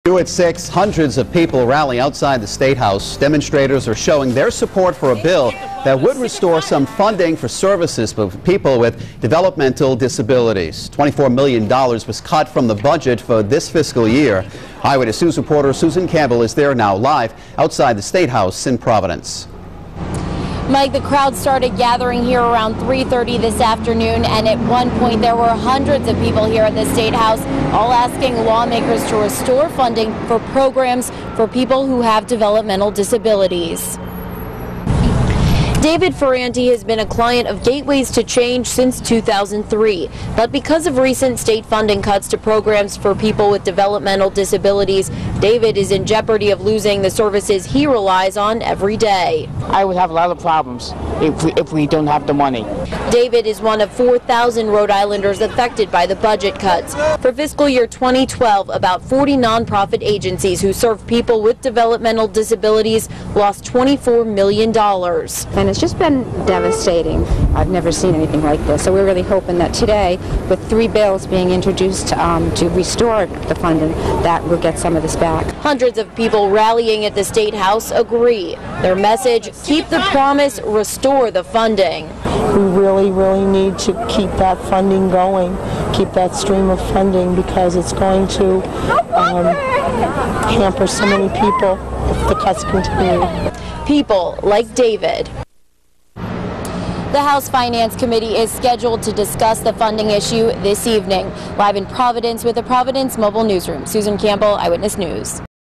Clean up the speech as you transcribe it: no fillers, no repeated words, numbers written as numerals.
At 6, hundreds of people rally outside the State House. Demonstrators are showing their support for a bill that would restore some funding for services for people with developmental disabilities. $24 million was cut from the budget for this fiscal year. Eyewitness News reporter Susan Campbell is there now live outside the State House in Providence. Mike, the crowd started gathering here around 3:30 this afternoon, and at one point there were hundreds of people here at the State House, all asking lawmakers to restore funding for programs for people who have developmental disabilities. David Ferranti has been a client of Gateways to Change since 2003, but because of recent state funding cuts to programs for people with developmental disabilities, David is in jeopardy of losing the services he relies on every day. I would have a lot of problems if we don't have the money. David is one of 4,000 Rhode Islanders affected by the budget cuts. For fiscal year 2012, about 40 nonprofit agencies who serve people with developmental disabilities lost $24 million. And it's just been devastating. I've never seen anything like this. So we're really hoping that today, with 3 bills being introduced to restore the funding, that we'll get some of this back. Hundreds of people rallying at the State House agree. Their message, keep the promise, restore the funding. We really need to keep that funding going, keep that stream of funding, because it's going to hamper so many people if the cuts continue. People like David. The House Finance Committee is scheduled to discuss the funding issue this evening. Live in Providence with the Providence Mobile Newsroom, Susan Campbell, Eyewitness News.